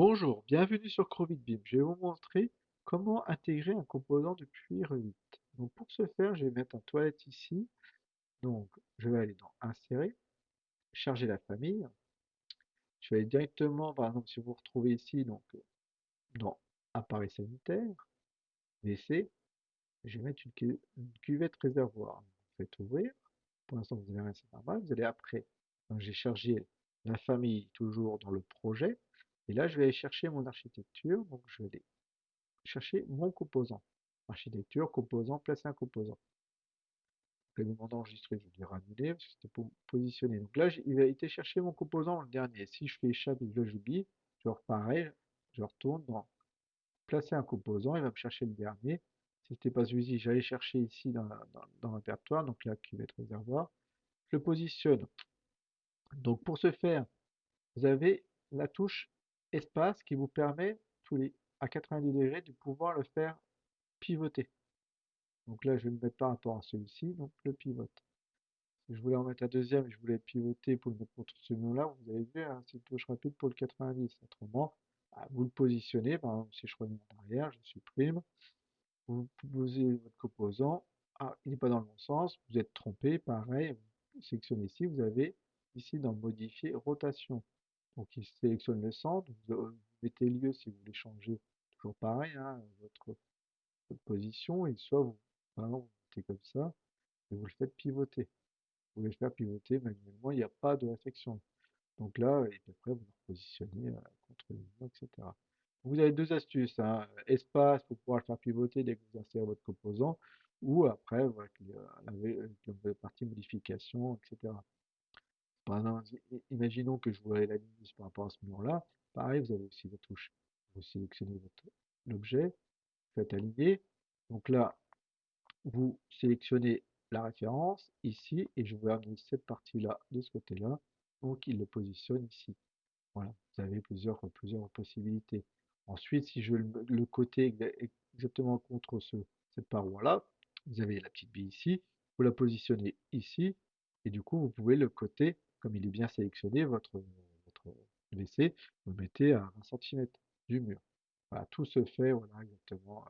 Bonjour, bienvenue sur ChromiteBeam. Je vais vous montrer comment intégrer un composant depuis Revit. Donc pour ce faire, je vais mettre un toilette ici. Donc je vais aller dans Insérer, charger la famille. Je vais aller directement, par exemple, si vous vous retrouvez ici, donc dans Appareil sanitaire, WC, je vais mettre une cuvette réservoir. Vous faites ouvrir. Pour l'instant, vous n'avez rien, c'est normal. Vous allez après. Donc j'ai chargé la famille toujours dans le projet. Et là, je vais aller chercher mon architecture. Donc je vais aller chercher mon composant. Architecture, composant, placer un composant. Je vais demander d'enregistrer, je vais dire annuler, parce que c'était pour positionner. Donc là, il va été chercher mon composant le dernier. Si je fais échappe et que là j'oublie, je repareil, je retourne dans placer un composant, il va me chercher le dernier. Si c'était pas celui-ci, j'allais chercher ici dans le répertoire, donc là qui va être réservoir. Je le positionne. Donc pour ce faire, vous avez la touche espace qui vous permet à 90 degrés de pouvoir le faire pivoter. Donc là, je vais le mettre par rapport à celui-ci, donc le pivote. Si je voulais en mettre un deuxième et je voulais pivoter pour le mettre contre celui-là, vous avez vu, hein, c'est une touche rapide pour le 90. Autrement, vous le positionnez, par exemple, si je reviens en arrière, je supprime, vous posez votre composant, il n'est pas dans le bon sens, vous êtes trompé, pareil, vous sélectionnez ici, vous avez ici dans modifier rotation. Donc il sélectionne le centre, vous mettez lieu si vous voulez changer, toujours pareil, hein, votre position, et soit vous, par exemple, vous mettez comme ça, et vous le faites pivoter. Vous pouvez le faire pivoter manuellement, il n'y a pas de réflexion. Donc là, et puis après, vous le repositionnez contre le mur, etc. Vous avez deux astuces, hein. Espace pour pouvoir le faire pivoter dès que vous insérez votre composant, ou après, voilà, la partie modification, etc. Par exemple, imaginons que je voudrais l'aligner par rapport à ce mur-là. Pareil, vous avez aussi la touche. Vous sélectionnez l'objet, vous faites aligner. Donc là, vous sélectionnez la référence ici et je vais amener cette partie-là de ce côté-là. Donc il le positionne ici. Voilà, vous avez plusieurs possibilités. Ensuite, si je le côté exactement contre cette paroi-là, vous avez la petite bille ici, vous la positionnez ici, et du coup, vous pouvez le côté, comme il est bien sélectionné, votre WC, vous le mettez à 20 centimètres du mur. Voilà, tout se fait, voilà, exactement.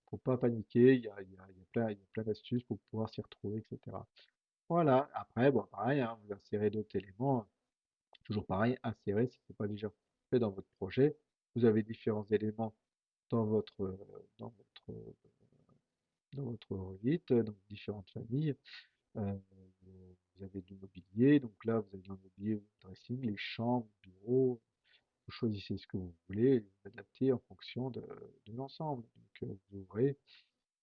Faut pas paniquer, il y a plein d'astuces pour pouvoir s'y retrouver, etc. Voilà, après, bon, pareil, hein, vous insérez d'autres éléments. Toujours pareil, insérer si ce n'est pas déjà fait dans votre projet. Vous avez différents éléments dans dans votre, dans votre Revit, donc différentes familles. Euh, vous avez du mobilier, donc là vous avez le mobilier dressing, les chambres, bureaux. Vous choisissez ce que vous voulez et vous adaptez en fonction de l'ensemble. Donc vous ouvrez,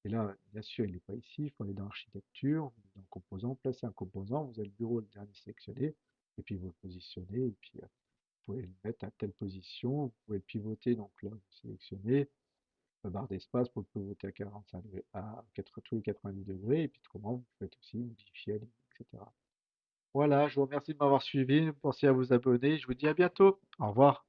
et là, bien sûr, il n'est pas ici, il faut aller dans l'architecture, dans composant, placer un composant, vous avez le bureau le dernier sélectionné, et puis vous le positionnez, et puis vous pouvez le mettre à telle position, vous pouvez le pivoter, donc là vous sélectionnez la barre d'espace pour le pivoter à 45 degrés, tous les 90 degrés, et puis autrement vous faites aussi modifier, etc. Voilà, je vous remercie de m'avoir suivi, pensez à vous abonner, je vous dis à bientôt, au revoir.